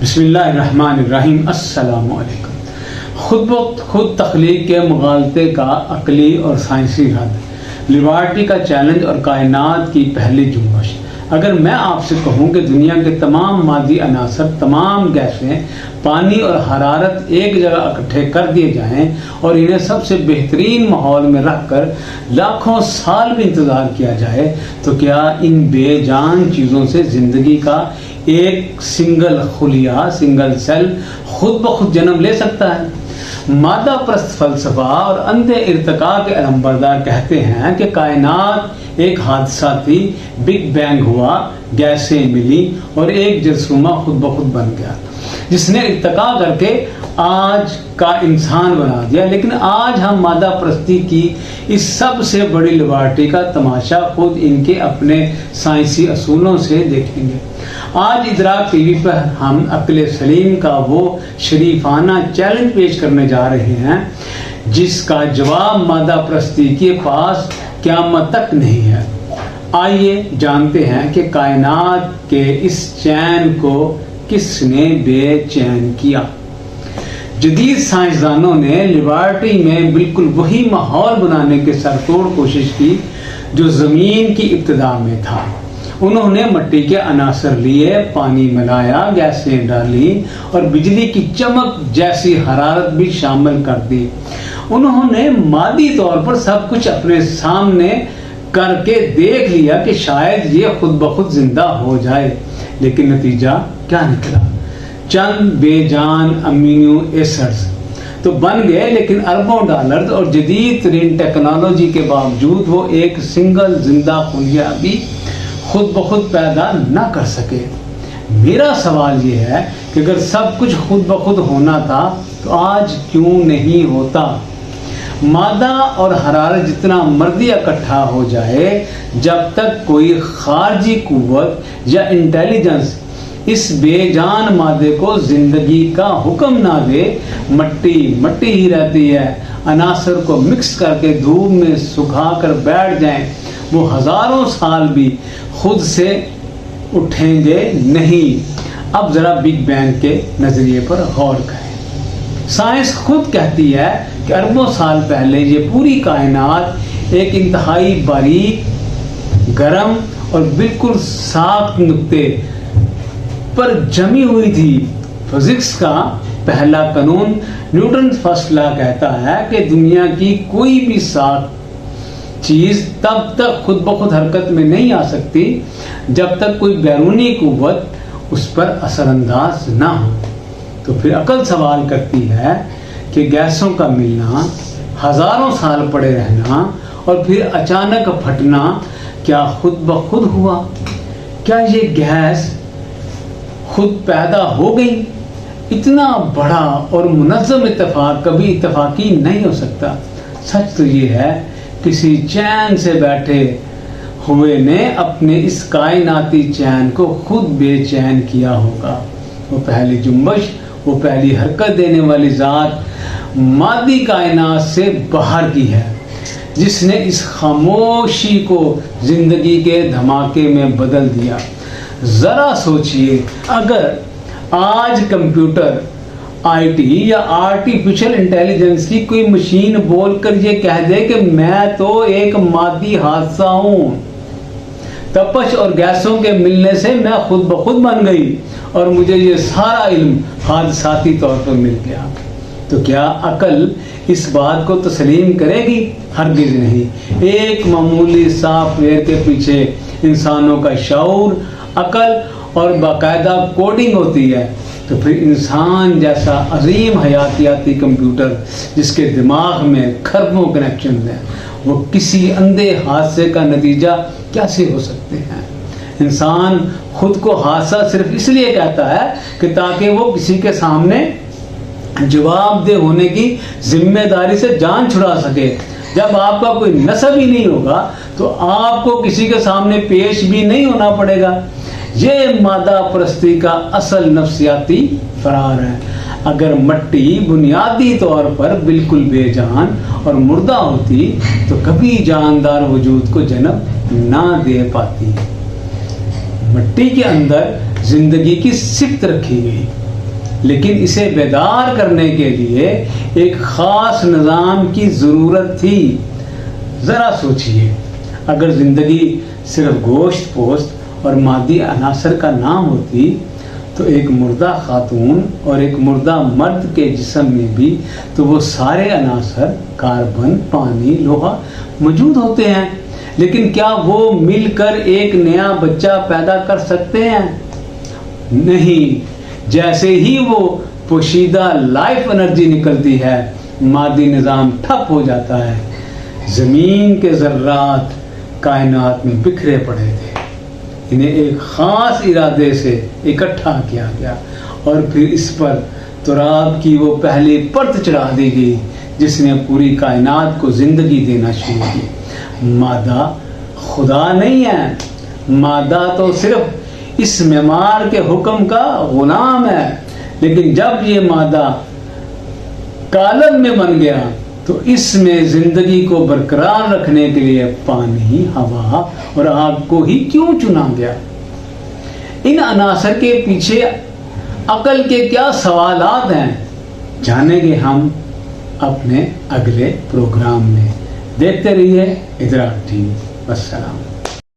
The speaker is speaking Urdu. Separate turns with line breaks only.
بسم اللہ الرحمن الرحیم۔ السلام علیکم۔ خود تخلیق کے مغالطے کا عقلی اور سائنسی رد، لیبارٹی کا چیلنج اور کائنات کی پہلی جنبش۔ اگر میں آپ سے کہوں کہ دنیا کے تمام مادی عناصر، تمام گیسیں، پانی اور حرارت ایک جگہ اکٹھے کر دیے جائیں اور انہیں سب سے بہترین ماحول میں رکھ کر لاکھوں سال بھی انتظار کیا جائے، تو کیا ان بے جان چیزوں سے زندگی کا ایک سنگل خلیہ، سنگل سیل خود بخود جنم لے سکتا ہے؟ مادہ پرست فلسفہ اور اندھے ارتقاء کے علمبردار کہتے ہیں کہ کائنات ایک حادثہ تھی، بگ بینگ ہوا، گیسیں ملی اور ایک جرثومہ خود بخود بن گیا، جس نے ارتقاء کر کے آج کا انسان بنا دیا۔ لیکن آج ہم مادہ پرستی کی اس سب سے بڑی لیبارٹی کا تماشا خود ان کے اپنے سائنسی اصولوں سے دیکھیں گے۔ آج ادراک ٹی وی پر ہم عقل سلیم کا وہ شریفانہ چیلنج پیش کرنے جا رہے ہیں جس کا جواب مادہ پرستی کے پاس قیامت تک نہیں ہے۔ آئیے جانتے ہیں کہ کائنات کے اس چین کو کس نے بے چین کیا۔ جدید سائنسدانوں نے لیبارٹی میں بالکل وہی ماحول بنانے کی سرتوڑ کوشش کی جو زمین کی ابتدا میں تھا۔ انہوں نے مٹی کے عناصر لیے، پانی ملایا، گیسیں ڈالی اور بجلی کی چمک جیسی حرارت بھی شامل کر دی۔ انہوں نے مادی طور پر سب کچھ اپنے سامنے کر کے دیکھ لیا کہ شاید یہ خود بخود زندہ ہو جائے، لیکن نتیجہ کیا نکلا؟ چند بے جان امینو ایسڈز تو بن گئے، لیکن اربوں ڈالر اور جدید ترین ٹیکنالوجی کے باوجود وہ ایک سنگل زندہ خلیہ بھی خود بخود پیدا نہ کر سکے۔ میرا سوال یہ ہے کہ اگر سب کچھ خود بخود ہونا تھا تو آج کیوں نہیں ہوتا؟ مادہ اور حرارت جتنا مرضی اکٹھا ہو جائے، جب تک کوئی خارجی قوت یا انٹیلیجنس اس بے جان مادے کو زندگی کا حکم نہ دے، مٹی ہی رہتی ہے۔ عناصر کو مکس کر کے دھوپ میں سکھا کر بیٹھ جائیں، وہ ہزاروں سال بھی خود سے اٹھیں گے نہیں۔ اب ذرا بگ بینگ کے نظریے پر غور کریں۔ سائنس خود کہتی ہے کہ اربوں سال پہلے یہ پوری کائنات ایک انتہائی باریک، گرم اور بالکل ساخت نقطے پر جمی ہوئی تھی۔ فزکس کا پہلا قانون، نیوٹن فرسٹ لا، کہتا ہے کہ دنیا کی کوئی بھی ساخت چیز تب تک خود بخود حرکت میں نہیں آ سکتی جب تک کوئی بیرونی قوت اس پر اثر انداز نہ ہو۔ تو پھر عقل سوال کرتی ہے کہ گیسوں کا ملنا، ہزاروں سال پڑے رہنا اور پھر اچانک پھٹنا کیا خود بخود ہوا؟ کیا یہ گیس خود پیدا ہو گئی؟ اتنا بڑا اور منظم اتفاق کبھی اتفاقی نہیں ہو سکتا۔ سچ تو یہ ہے کسی چین سے بیٹھے ہوئے نے اپنے اس کائناتی چین کو خود بے چین کیا ہوگا۔ وہ پہلی جنبش، وہ پہلی حرکت دینے والی ذات مادی کائنات سے باہر کی ہے، جس نے اس خاموشی کو زندگی کے دھماکے میں بدل دیا۔ ذرا سوچئے، اگر آج کمپیوٹر، آئی ٹی یا آرٹیفیشل انٹیلیجنس کی کوئی مشین بول کر یہ کہہ دے کہ میں تو ایک مادی حادثہ ہوں، تپش اور گیسوں کے ملنے سے میں خود بخود بن گئی اور مجھے یہ سارا علم حادثاتی طور پر مل گیا، تو کیا عقل اس بات کو تسلیم کرے گی؟ ہرگز نہیں۔ ایک معمولی سافٹ ویئر کے پیچھے انسانوں کا شعور، عقل اور باقاعدہ کوڈنگ ہوتی ہے، تو پھر انسان جیسا عظیم حیاتیاتی کمپیوٹر جس کے دماغ میں کھربوں کنیکشن ہیں، وہ کسی اندھے حادثے کا نتیجہ کیسے ہو سکتے ہیں؟ انسان خود کو حادثہ صرف اس لیے کہتا ہے کہ تاکہ وہ کسی کے سامنے جواب دہ ہونے کی ذمہ داری سے جان چھڑا سکے۔ جب آپ کا کوئی نسب ہی نہیں ہوگا تو آپ کو کسی کے سامنے پیش بھی نہیں ہونا پڑے گا۔ یہ مادہ پرستی کا اصل نفسیاتی فرار ہے۔ اگر مٹی بنیادی طور پر بالکل بے جان اور مردہ ہوتی تو کبھی جاندار وجود کو جنم نہ دے پاتی۔ مٹی کے اندر زندگی کی صفت رکھی گئی، لیکن اسے بیدار کرنے کے لیے ایک خاص نظام کی ضرورت تھی۔ ذرا سوچئے، اگر زندگی صرف گوشت پوست اور مادی عناصر کا نام ہوتی تو ایک مردہ خاتون اور ایک مردہ مرد کے جسم میں بھی تو وہ سارے عناصر کاربن، پانی، لوہا موجود ہوتے ہیں، لیکن کیا وہ مل کر ایک نیا بچہ پیدا کر سکتے ہیں؟ نہیں۔ جیسے ہی وہ پوشیدہ لائف انرجی نکلتی ہے، مادی نظام ٹھپ ہو جاتا ہے۔ زمین کے ذرات کائنات میں بکھرے پڑے تھے، انہیں ایک خاص ارادے سے اکٹھا کیا گیا اور پھر اس پر تراب کی وہ پہلی پرت چڑھا دی گئی جس نے پوری کائنات کو زندگی دینا شروع کی۔ مادہ خدا نہیں ہے، مادہ تو صرف اس معمار کے حکم کا غلام ہے، لیکن جب یہ مادہ کالم میں بن گیا تو اس میں زندگی کو برقرار رکھنے کے لیے پانی، ہوا اور آگ کو ہی کیوں چنا گیا؟ ان عناصر کے پیچھے عقل کے کیا سوالات ہیں، جانیں گے ہم اپنے اگلے پروگرام میں۔ دیکھتے رہیے ادراک ٹی وی۔ السلام۔